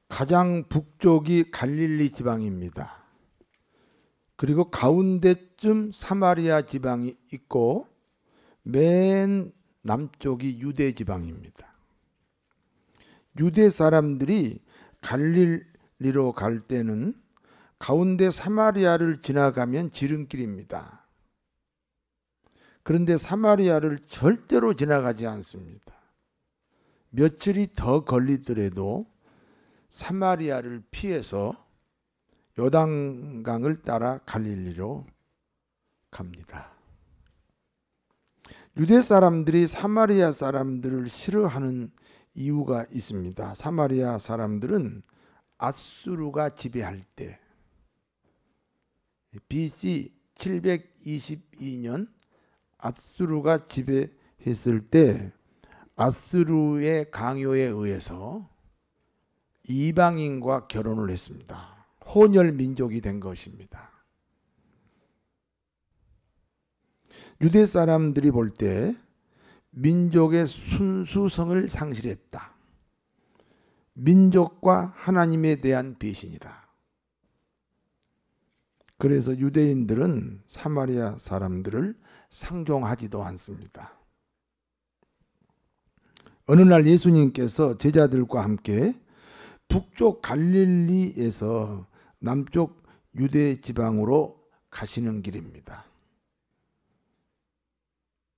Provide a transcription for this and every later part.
가장 북쪽이 갈릴리 지방입니다. 그리고 가운데쯤 사마리아 지방이 있고 맨 남쪽이 유대 지방입니다. 유대 사람들이 갈릴리로 갈 때는 가운데 사마리아를 지나가면 지름길입니다. 그런데 사마리아를 절대로 지나가지 않습니다. 며칠이 더 걸리더라도 사마리아를 피해서 요단강을 따라 갈릴리로 갑니다. 유대 사람들이 사마리아 사람들을 싫어하는 이유가 있습니다. 사마리아 사람들은 아수르가 지배할 때 BC 722년 아수르가 지배했을 때 아수르의 강요에 의해서 이방인과 결혼을 했습니다. 혼혈 민족이 된 것입니다. 유대 사람들이 볼 때 민족의 순수성을 상실했다. 민족과 하나님에 대한 배신이다. 그래서 유대인들은 사마리아 사람들을 상종하지도 않습니다. 어느 날 예수님께서 제자들과 함께 북쪽 갈릴리에서 남쪽 유대 지방으로 가시는 길입니다.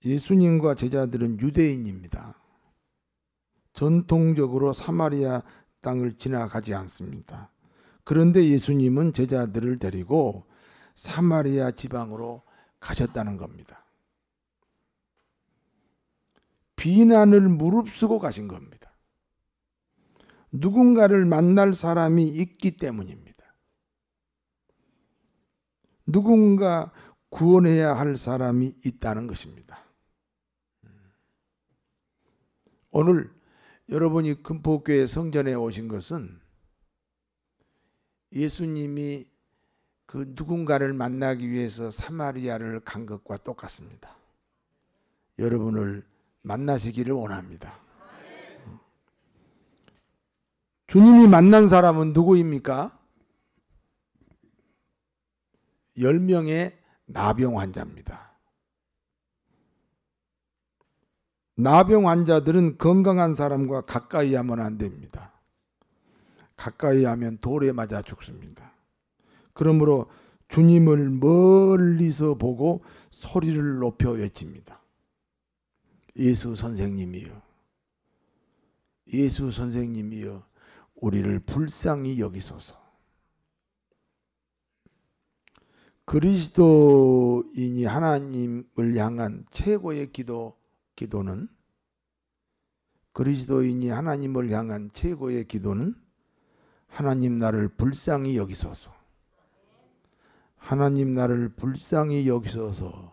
예수님과 제자들은 유대인입니다. 전통적으로 사마리아 땅을 지나가지 않습니다. 그런데 예수님은 제자들을 데리고 사마리아 지방으로 가셨다는 겁니다. 비난을 무릅쓰고 가신 겁니다. 누군가를 만날 사람이 있기 때문입니다. 누군가 구원해야 할 사람이 있다는 것입니다. 오늘 여러분이 금포교회 성전에 오신 것은 예수님이 그 누군가를 만나기 위해서 사마리아를 간 것과 똑같습니다. 여러분을 만나시기를 원합니다. 주님이 만난 사람은 누구입니까? 10명의 나병 환자입니다. 나병 환자들은 건강한 사람과 가까이 하면 안 됩니다. 가까이 하면 돌에 맞아 죽습니다. 그러므로 주님을 멀리서 보고 소리를 높여 외칩니다. 예수 선생님이여, 예수 선생님이여, 우리를 불쌍히 여기소서. 그리스도인이 하나님을 향한 최고의 기도는 그리스도인이 하나님을 향한 최고의 기도는 하나님 나를 불쌍히 여기소서, 하나님 나를 불쌍히 여기소서라는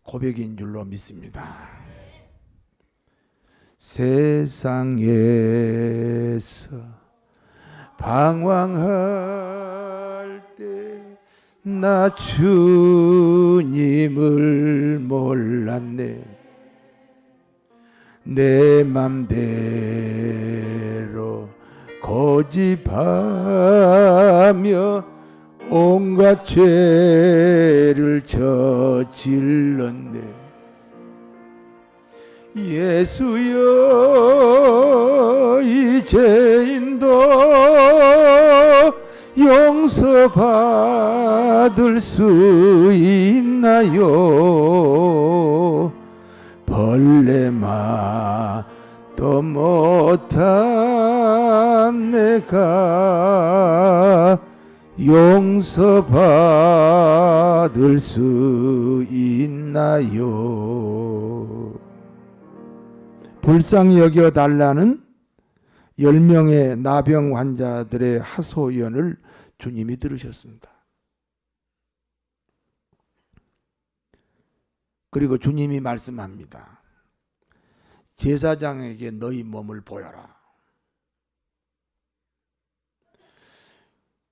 고백인 줄로 믿습니다. 세상에서 방황할 때 나 주님을 몰랐네. 내 맘대로 고집하며 온갖 죄를 저질렀네. 예수여, 이 죄인도 용서받을 수 있나요? 벌레마도 못한 내가 용서받을 수 있나요? 불쌍히 여겨달라는 10명의 나병 환자들의 하소연을 주님이 들으셨습니다. 그리고 주님이 말씀합니다. 제사장에게 너희 몸을 보여라.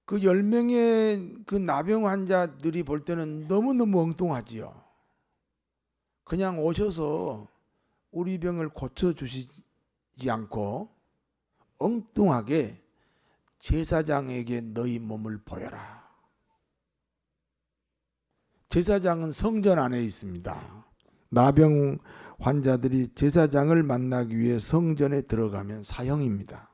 그 10명의 그 나병 환자들이 볼 때는 너무너무 엉뚱하지요. 그냥 오셔서 우리 병을 고쳐주시지 않고 엉뚱하게 제사장에게 너희 몸을 보여라. 제사장은 성전 안에 있습니다. 나병 환자들이 제사장을 만나기 위해 성전에 들어가면 사형입니다.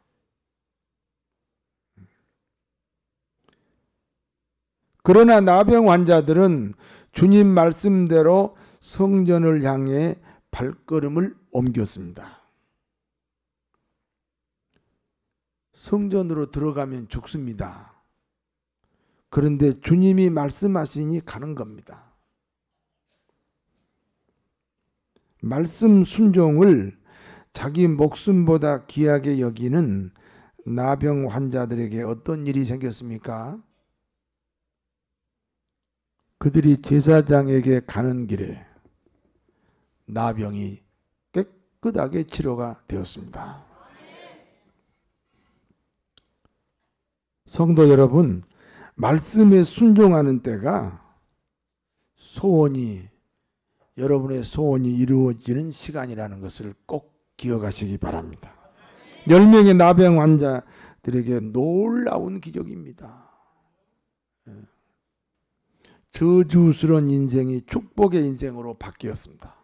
그러나 나병 환자들은 주님 말씀대로 성전을 향해 발걸음을 옮겼습니다. 성전으로 들어가면 죽습니다. 그런데 주님이 말씀하시니 가는 겁니다. 말씀 순종을 자기 목숨보다 귀하게 여기는 나병 환자들에게 어떤 일이 생겼습니까? 그들이 제사장에게 가는 길에 나병이 깨끗하게 치료가 되었습니다. 성도 여러분, 말씀에 순종하는 때가 여러분의 소원이 이루어지는 시간이라는 것을 꼭 기억하시기 바랍니다. 10명의 나병 환자들에게 놀라운 기적입니다. 저주스러운 인생이 축복의 인생으로 바뀌었습니다.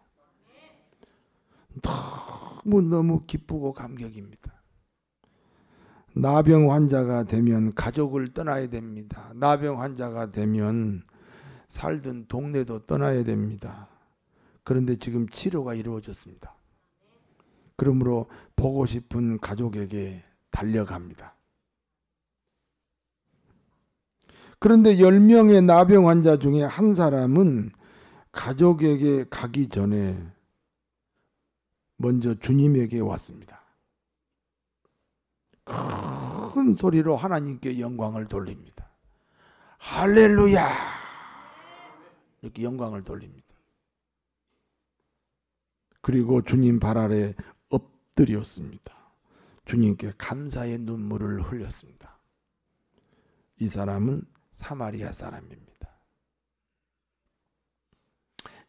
너무 기쁘고 감격입니다. 나병 환자가 되면 가족을 떠나야 됩니다. 나병 환자가 되면 살던 동네도 떠나야 됩니다. 그런데 지금 치료가 이루어졌습니다. 그러므로 보고 싶은 가족에게 달려갑니다. 그런데 10명의 나병 환자 중에 한 사람은 가족에게 가기 전에 먼저 주님에게 왔습니다. 큰 소리로 하나님께 영광을 돌립니다. 할렐루야! 이렇게 영광을 돌립니다. 그리고 주님 발 아래 엎드렸습니다. 주님께 감사의 눈물을 흘렸습니다. 이 사람은 사마리아 사람입니다.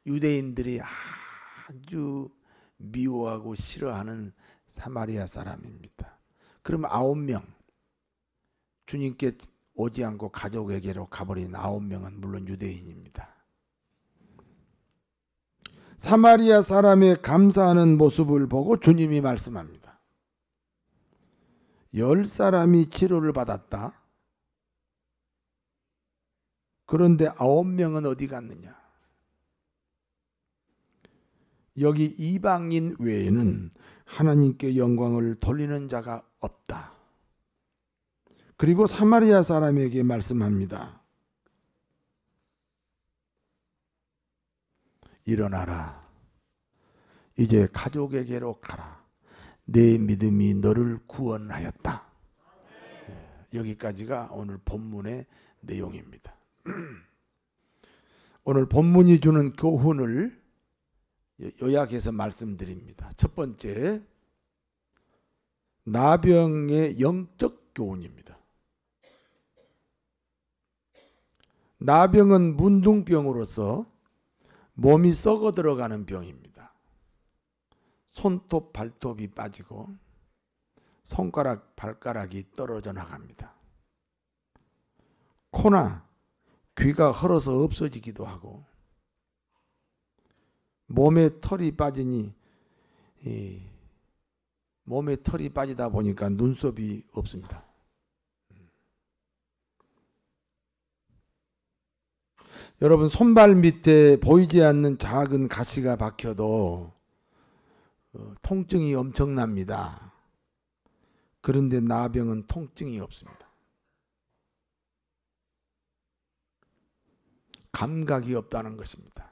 유대인들이 아주 미워하고 싫어하는 사마리아 사람입니다. 그럼 9명, 주님께 오지 않고 가족에게로 가버린 9명은 물론 유대인입니다. 사마리아 사람의 감사하는 모습을 보고 주님이 말씀합니다. 10사람이 치료를 받았다. 그런데 9명은 어디 갔느냐? 여기 이방인 외에는 하나님께 영광을 돌리는 자가 없다. 그리고 사마리아 사람에게 말씀합니다. 일어나라. 이제 가족에게로 가라. 내 믿음이 너를 구원하였다. 여기까지가 오늘 본문의 내용입니다. 오늘 본문이 주는 교훈을 요약해서 말씀드립니다. 첫 번째, 나병의 영적 교훈입니다. 나병은 문둥병으로서 몸이 썩어 들어가는 병입니다. 손톱, 발톱이 빠지고 손가락, 발가락이 떨어져 나갑니다. 코나 귀가 헐어서 없어지기도 하고 몸에 털이 빠지다 보니까 눈썹이 없습니다. 여러분, 손발 밑에 보이지 않는 작은 가시가 박혀도 통증이 엄청납니다. 그런데 나병은 통증이 없습니다. 감각이 없다는 것입니다.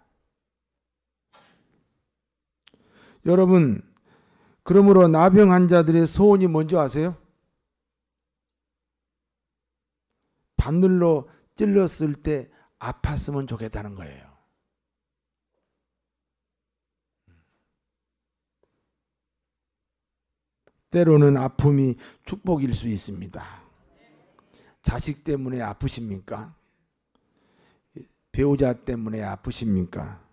여러분, 그러므로 나병 환자들의 소원이 뭔지 아세요? 바늘로 찔렀을 때 아팠으면 좋겠다는 거예요. 때로는 아픔이 축복일 수 있습니다. 자식 때문에 아프십니까? 배우자 때문에 아프십니까?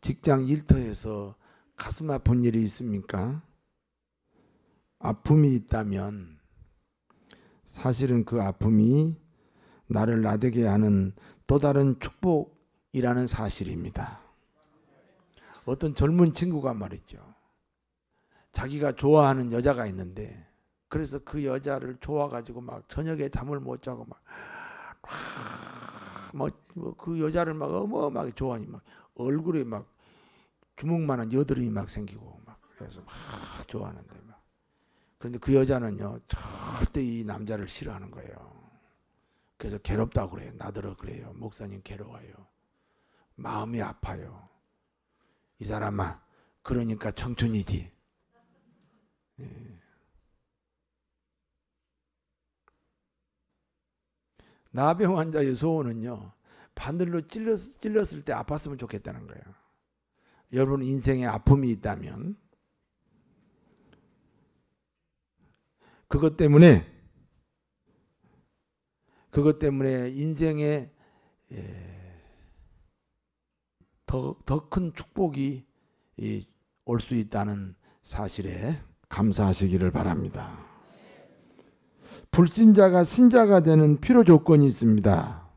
직장 일터에서 가슴 아픈 일이 있습니까? 아픔이 있다면 사실은 그 아픔이 나를 나되게 하는 또 다른 축복이라는 사실입니다. 어떤 젊은 친구가 말이죠. 자기가 좋아하는 여자가 있는데 그래서 그 여자를 좋아가지고 막 저녁에 잠을 못 자고 막 그 여자를 막 어마어마하게 좋아하니 막 얼굴에 막 주먹만한 여드름이 막 생기고 막 그래서 막 좋아하는데 막 그런데 그 여자는요 절대 이 남자를 싫어하는 거예요. 그래서 괴롭다고 그래요. 나더러 그래요. 목사님 괴로워요. 마음이 아파요. 이 사람아 그러니까 청춘이지. 예. 나병 환자의 소원은요. 바늘로 찔렀을 때 아팠으면 좋겠다는 거예요. 여러분 인생에 아픔이 있다면 그것 때문에 인생에 더 큰 축복이 올 수 있다는 사실에 감사하시기를 바랍니다. 불신자가 신자가 되는 필요 조건이 있습니다.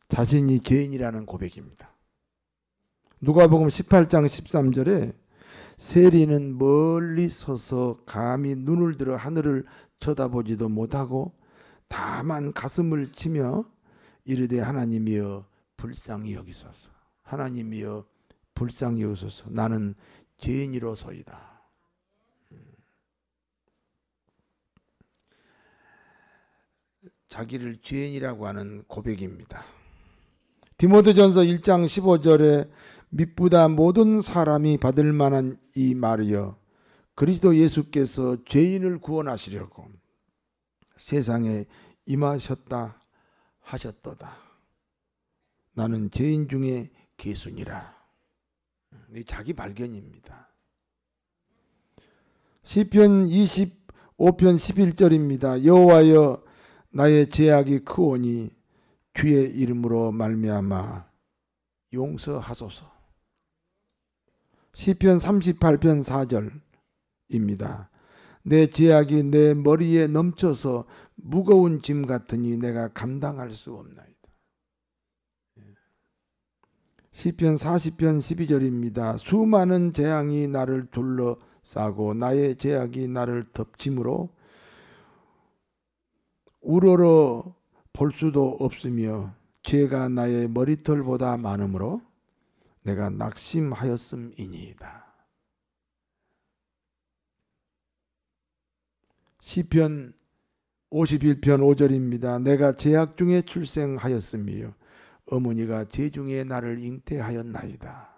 자신이 죄인이라는 고백입니다. 누가복음 18장 13절에 세리는 멀리 서서 감히 눈을 들어 하늘을 쳐다보지도 못하고 다만 가슴을 치며 이르되 하나님이여 불쌍히 여기소서. 하나님이여 불쌍히 여기소서. 나는 죄인이로소이다. 자기를 죄인이라고 하는 고백입니다. 디모데전서 1장 15절에 미쁘다 모든 사람이 받을 만한 이 말이여 그리스도 예수께서 죄인을 구원하시려고 세상에 임하셨다 하셨도다. 나는 죄인 중에 개순이라. 자기 발견입니다. 시편 25편 11절입니다. 여호와여 나의 죄악이 크오니 주의 이름으로 말미암아 용서하소서. 시편 38편 4절입니다. 내 죄악이 내 머리에 넘쳐서 무거운 짐 같으니 내가 감당할 수 없나이다. 시편 40편 12절입니다. 수많은 재앙이 나를 둘러싸고 나의 죄악이 나를 덮침으로 우러러 볼 수도 없으며 죄가 나의 머리털보다 많으므로 내가 낙심하였음이니이다. 시편 51편 5절입니다. 내가 죄악 중에 출생하였으며 어머니가 죄 중에 나를 잉태하였나이다.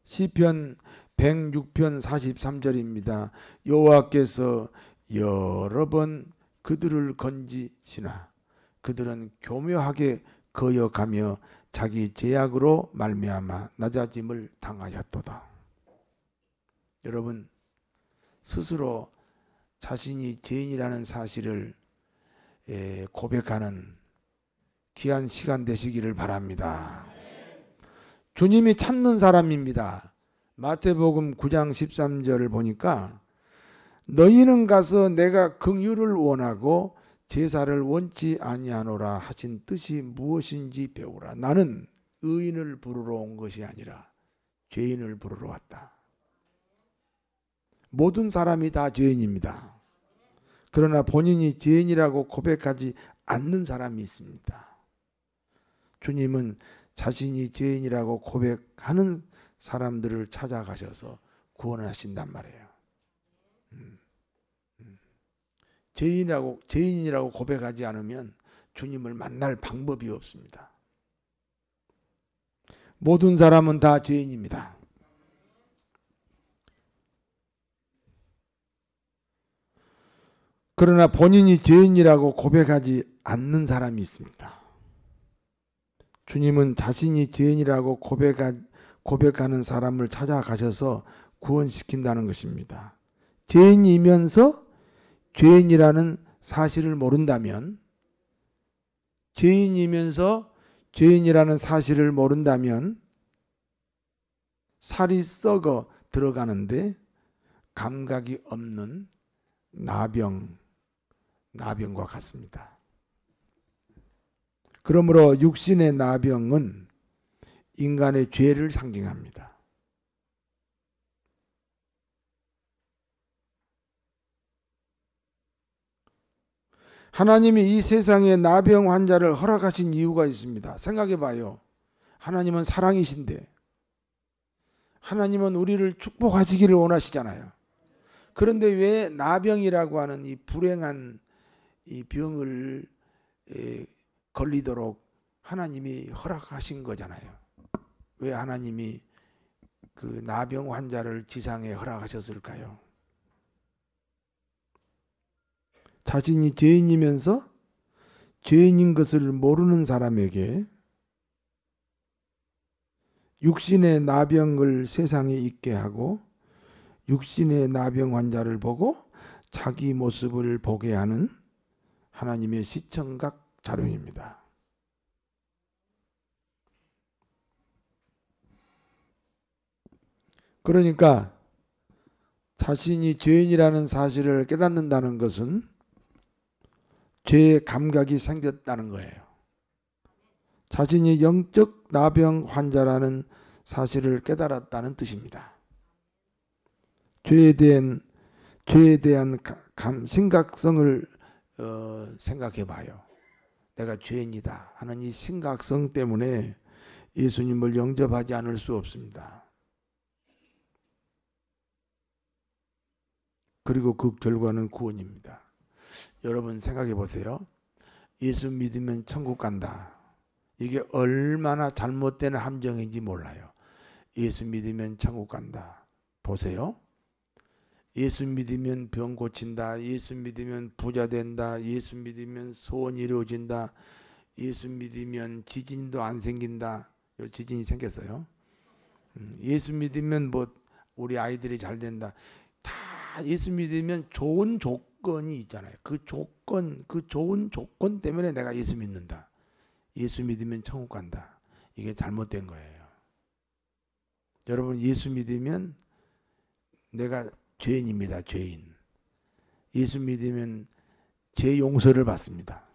시편 106편 43절입니다. 여호와께서 여러 번 그들을 건지시나 그들은 교묘하게 거역하며 자기 죄악으로 말미암아 낮아짐을 당하였도다. 여러분 스스로 자신이 죄인이라는 사실을 고백하는 귀한 시간 되시기를 바랍니다. 주님이 찾는 사람입니다. 마태복음 9장 13절을 보니까 너희는 가서 내가 긍휼을 원하고 제사를 원치 아니하노라 하신 뜻이 무엇인지 배우라. 나는 의인을 부르러 온 것이 아니라 죄인을 부르러 왔다. 모든 사람이 다 죄인입니다. 그러나 본인이 죄인이라고 고백하지 않는 사람이 있습니다. 주님은 자신이 죄인이라고 고백하는 사람들을 찾아가셔서 구원하신단 말이에요. 죄인이라고 고백하지 않으면 주님을 만날 방법이 없습니다. 모든 사람은 다 죄인입니다. 그러나 본인이 죄인이라고 고백하지 않는 사람이 있습니다. 주님은 자신이 죄인이라고 고백하는 사람을 찾아가셔서 구원시킨다는 것입니다. 죄인이면서 죄인이라는 사실을 모른다면, 죄인이면서 죄인이라는 사실을 모른다면 살이 썩어 들어가는데 감각이 없는 나병과 같습니다. 그러므로 육신의 나병은 인간의 죄를 상징합니다. 하나님이 이 세상에 나병 환자를 허락하신 이유가 있습니다. 생각해 봐요. 하나님은 사랑이신데, 하나님은 우리를 축복하시기를 원하시잖아요. 그런데 왜 나병이라고 하는 이 불행한 이 병을 걸리도록 하나님이 허락하신 거잖아요. 왜 하나님이 그 나병 환자를 지상에 허락하셨을까요? 자신이 죄인이면서 죄인인 것을 모르는 사람에게 육신의 나병을 세상에 있게 하고 육신의 나병 환자를 보고 자기 모습을 보게 하는 하나님의 시청각 자료입니다. 그러니까 자신이 죄인이라는 사실을 깨닫는다는 것은 죄의 감각이 생겼다는 거예요. 자신이 영적 나병 환자라는 사실을 깨달았다는 뜻입니다. 죄에 대한 심각성을 생각해 봐요. 내가 죄인이다 하는 이 심각성 때문에 예수님을 영접하지 않을 수 없습니다. 그리고 그 결과는 구원입니다. 여러분 생각해 보세요. 예수 믿으면 천국 간다. 이게 얼마나 잘못된 함정인지 몰라요. 예수 믿으면 천국 간다. 보세요. 예수 믿으면 병 고친다. 예수 믿으면 부자 된다. 예수 믿으면 소원이 이루어진다. 예수 믿으면 지진도 안 생긴다. 지진이 생겼어요. 예수 믿으면 뭐 우리 아이들이 잘 된다. 다 예수 믿으면 좋은 조건이 있잖아요. 그 좋은 조건 때문에 내가 예수 믿는다. 예수 믿으면 천국 간다. 이게 잘못된 거예요. 여러분 예수 믿으면 내가 죄인입니다. 죄인. 예수 믿으면 죄 용서를 받습니다.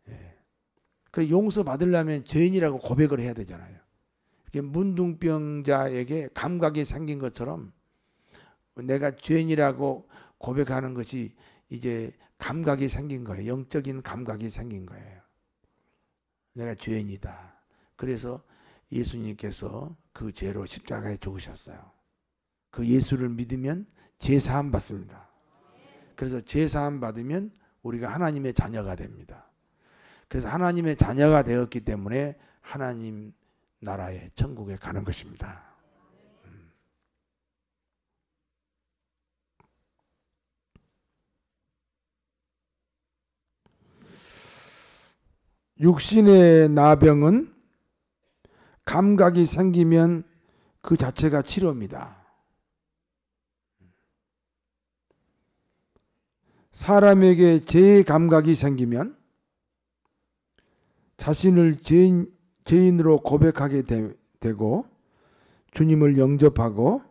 예. 그래 용서 받으려면 죄인이라고 고백을 해야 되잖아요. 문둥병자에게 감각이 생긴 것처럼 내가 죄인이라고 고백하는 것이 이제 감각이 생긴 거예요. 영적인 감각이 생긴 거예요. 내가 죄인이다. 그래서 예수님께서 그 죄로 십자가에 죽으셨어요. 그 예수를 믿으면 죄 사함 받습니다. 그래서 죄 사함 받으면 우리가 하나님의 자녀가 됩니다. 그래서 하나님의 자녀가 되었기 때문에 하나님 나라의 천국에 가는 것입니다. 육신의 나병은 감각이 생기면 그 자체가 치료입니다. 사람에게 죄의 감각이 생기면 자신을 죄인으로 고백하게 되고 주님을 영접하고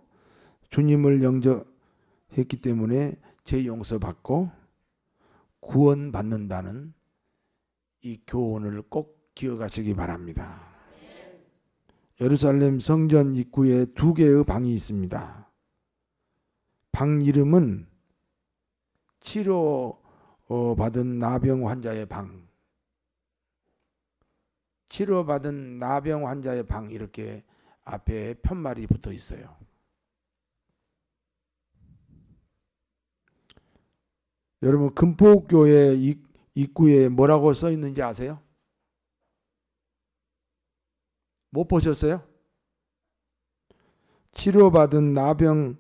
주님을 영접했기 때문에 죄 용서받고 구원받는다는 이 교훈을 꼭 기억하시기 바랍니다. 예루살렘 성전 입구에 2개의 방이 있습니다. 방 이름은 치료받은 나병 환자의 방, 치료받은 나병 환자의 방 이렇게 앞에 편말이 붙어 있어요. 여러분 금포교회 입구에 뭐라고 써 있는지 아세요? 못 보셨어요? 치료받은 나병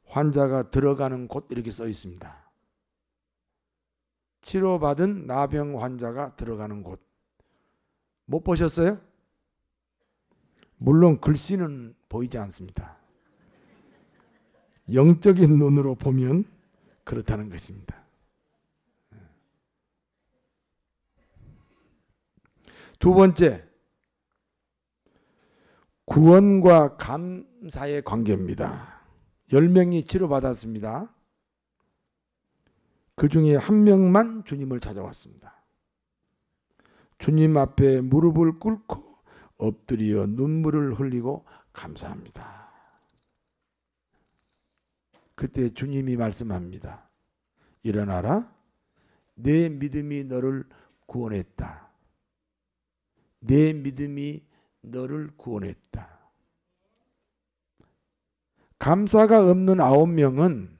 환자가 들어가는 곳 이렇게 써 있습니다. 치료받은 나병 환자가 들어가는 곳. 못 보셨어요? 물론 글씨는 보이지 않습니다. 영적인 눈으로 보면 그렇다는 것입니다. 두 번째, 구원과 감사의 관계입니다. 10명이 치료받았습니다. 그 중에 한 명만 주님을 찾아왔습니다. 주님 앞에 무릎을 꿇고 엎드려 눈물을 흘리고 감사합니다. 그때 주님이 말씀합니다. 일어나라. 내 믿음이 너를 구원했다. 내 믿음이 너를 구원했다. 감사가 없는 9명은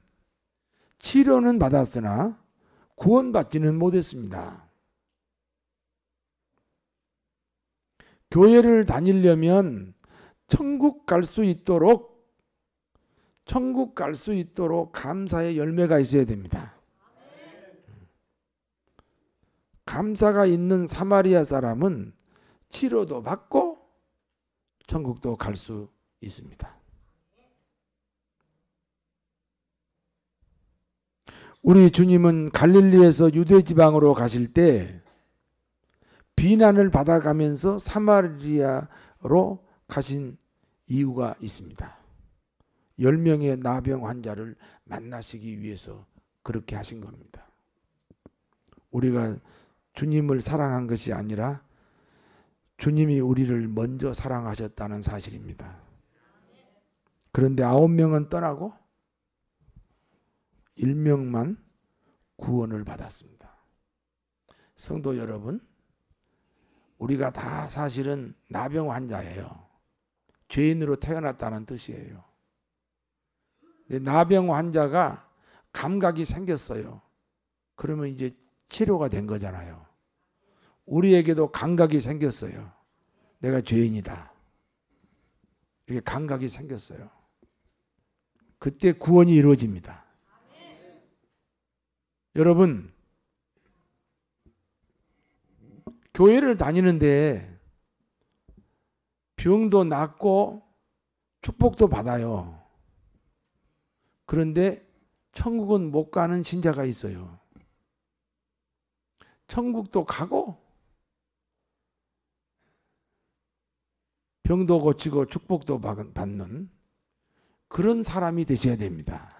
치료는 받았으나 구원받지는 못했습니다. 교회를 다니려면 천국 갈 수 있도록 감사의 열매가 있어야 됩니다. 감사가 있는 사마리아 사람은 치료도 받고 천국도 갈 수 있습니다. 우리 주님은 갈릴리에서 유대 지방으로 가실 때 비난을 받아가면서 사마리아로 가신 이유가 있습니다. 10명의 나병 환자를 만나시기 위해서 그렇게 하신 겁니다. 우리가 주님을 사랑한 것이 아니라 주님이 우리를 먼저 사랑하셨다는 사실입니다. 그런데 9명은 떠나고 1명만 구원을 받았습니다. 성도 여러분, 우리가 다 사실은 나병 환자예요. 죄인으로 태어났다는 뜻이에요. 근데 나병 환자가 감각이 생겼어요. 그러면 이제 치료가 된 거잖아요. 우리에게도 감각이 생겼어요. 내가 죄인이다. 이렇게 감각이 생겼어요. 그때 구원이 이루어집니다. 여러분, 교회를 다니는데 병도 낫고 축복도 받아요. 그런데 천국은 못 가는 신자가 있어요. 천국도 가고 병도 고치고 축복도 받는 그런 사람이 되셔야 됩니다.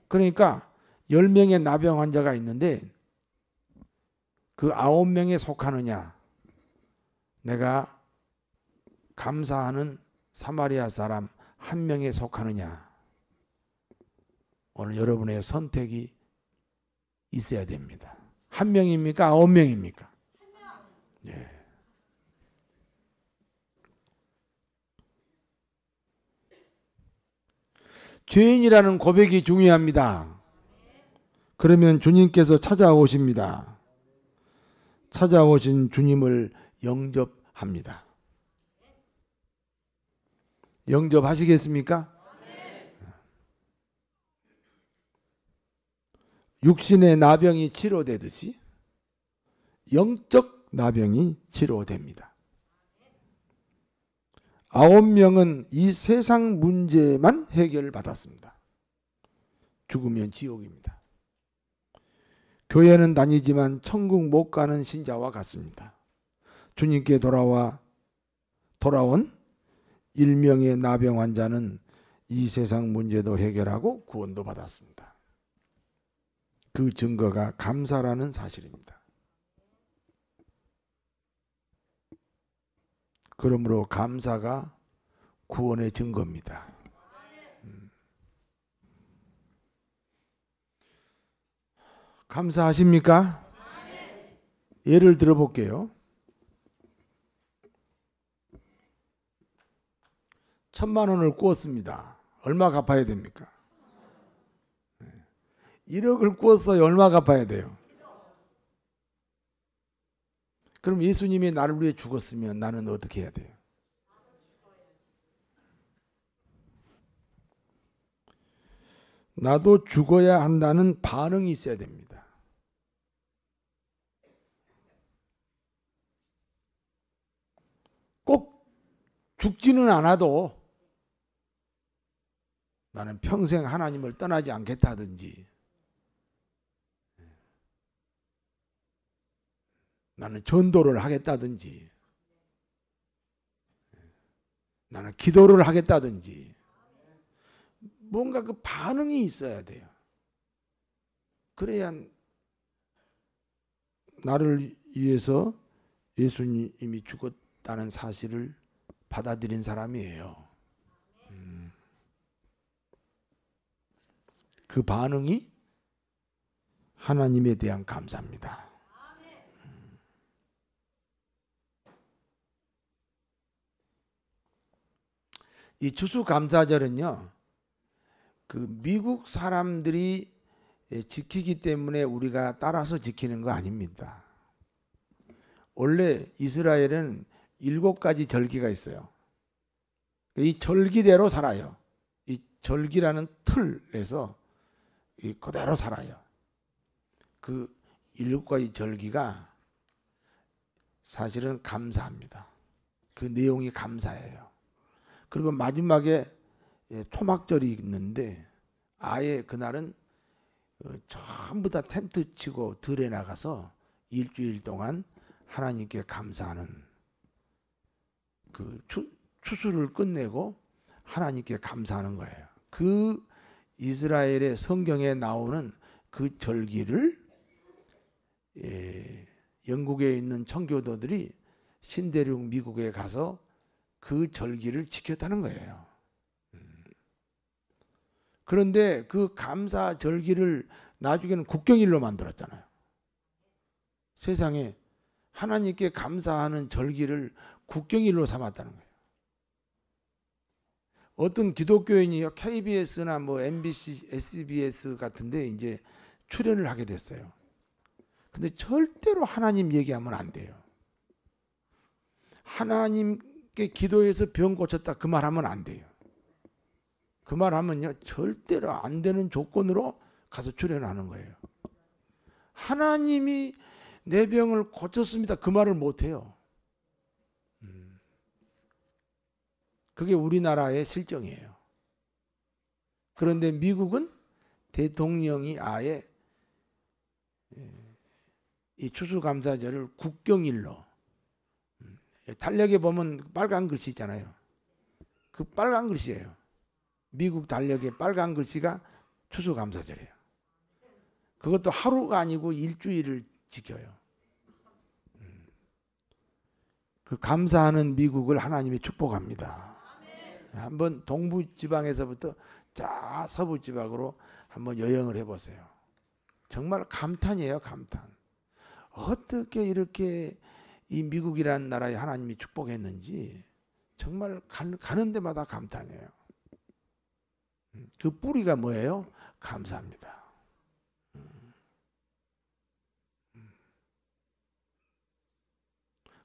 그러니까 10명의 나병 환자가 있는데 그 9명에 속하느냐, 내가 감사하는 사마리아 사람 1명에 속하느냐, 오늘 여러분의 선택이 있어야 됩니다. 1명입니까? 9명입니까? 예. 죄인이라는 고백이 중요합니다. 그러면 주님께서 찾아오십니다. 찾아오신 주님을 영접합니다. 영접하시겠습니까? 육신의 나병이 치료되듯이 영적 나병이 치료됩니다. 9명은 이 세상 문제만 해결받았습니다. 죽으면 지옥입니다. 교회는 다니지만 천국 못 가는 신자와 같습니다. 주님께 돌아온 1명의 나병 환자는 이 세상 문제도 해결하고 구원도 받았습니다. 그 증거가 감사라는 사실입니다. 그러므로 감사가 구원의 증거입니다. 감사하십니까? 예를 들어볼게요. 1,000만 원을 꾸었습니다. 얼마 갚아야 됩니까? 1억을 꾸었어요. 얼마 갚아야 돼요? 그럼 예수님이 나를 위해 죽었으면 나는 어떻게 해야 돼요? 나도 죽어야 한다는 반응이 있어야 됩니다. 꼭 죽지는 않아도 나는 평생 하나님을 떠나지 않겠다든지, 나는 전도를 하겠다든지, 나는 기도를 하겠다든지, 뭔가 그 반응이 있어야 돼요. 그래야 나를 위해서 예수님이 죽었다는 사실을 받아들인 사람이에요. 그 반응이 하나님에 대한 감사입니다. 이 추수감사절은요, 그 미국 사람들이 지키기 때문에 우리가 따라서 지키는 거 아닙니다. 원래 이스라엘은 7가지 절기가 있어요. 이 절기대로 살아요. 이 절기라는 틀에서 그대로 살아요. 그 7가지 절기가 사실은 감사합니다. 그 내용이 감사예요. 그리고 마지막에 초막절이 있는데 아예 그날은 전부 다 텐트 치고 들에 나가서 일주일 동안 하나님께 감사하는, 그 추수를 끝내고 하나님께 감사하는 거예요. 그 이스라엘의 성경에 나오는 그 절기를 영국에 있는 청교도들이 신대륙 미국에 가서 그 절기를 지켰다는 거예요. 그런데 그 감사 절기를 나중에는 국경일로 만들었잖아요. 세상에 하나님께 감사하는 절기를 국경일로 삼았다는 거예요. 어떤 기독교인이요, KBS나 뭐 MBC, SBS 같은데 이제 출연을 하게 됐어요. 근데 절대로 하나님 얘기하면 안 돼요. 하나님께 기도해서 병 고쳤다 그 말하면 안 돼요. 그 말하면요 절대로 안 되는 조건으로 가서 출연하는 거예요. 하나님이 내 병을 고쳤습니다 그 말을 못 해요. 그게 우리나라의 실정이에요. 그런데 미국은 대통령이 아예 이 추수감사절을 국경일로, 달력에 보면 빨간 글씨 있잖아요. 그 빨간 글씨예요. 미국 달력의 빨간 글씨가 추수감사절이에요. 그것도 하루가 아니고 일주일을 지켜요. 그 감사하는 미국을 하나님이 축복합니다. 한번 동부지방에서부터 자 서부지방으로 한번 여행을 해보세요. 정말 감탄이에요. 감탄. 어떻게 이렇게 이 미국이라는 나라에 하나님이 축복했는지 정말 가는 데마다 감탄이에요. 그 뿌리가 뭐예요? 감사합니다.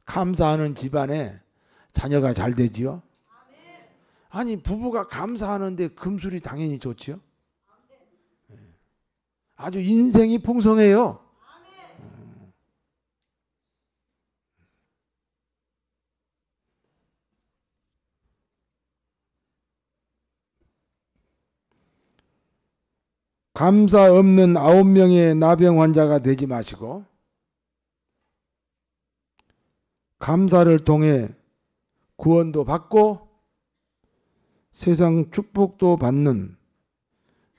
감사하는 집안에 자녀가 잘 되지요. 아니 부부가 감사하는데 금술이 당연히 좋지요. 아주 인생이 풍성해요. 감사 없는 9명의 나병 환자가 되지 마시고 감사를 통해 구원도 받고 세상 축복도 받는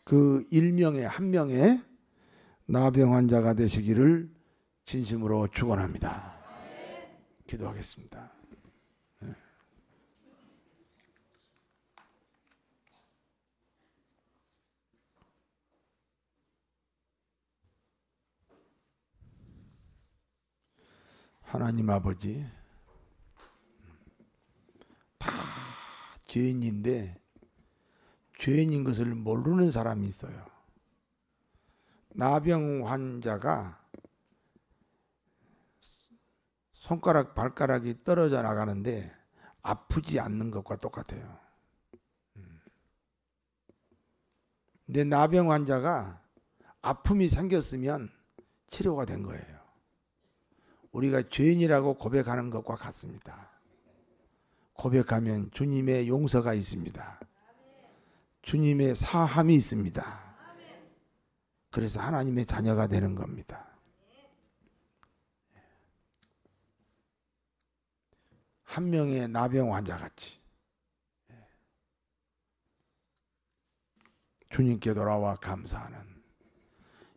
그 1명의 1명의 나병 환자가 되시기를 진심으로 축원합니다. 기도하겠습니다. 하나님 아버지, 다 죄인인데 죄인인 것을 모르는 사람이 있어요. 나병 환자가 손가락 발가락이 떨어져 나가는데 아프지 않는 것과 똑같아요. 근데 나병 환자가 아픔이 생겼으면 치료가 된 거예요. 우리가 죄인이라고 고백하는 것과 같습니다. 고백하면 주님의 용서가 있습니다. 주님의 사함이 있습니다. 그래서 하나님의 자녀가 되는 겁니다. 한 명의 나병 환자같이 주님께 돌아와 감사하는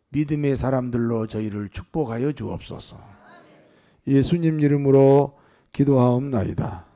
믿음의 사람들로 저희를 축복하여 주옵소서. 예수님 이름으로 기도하옵나이다.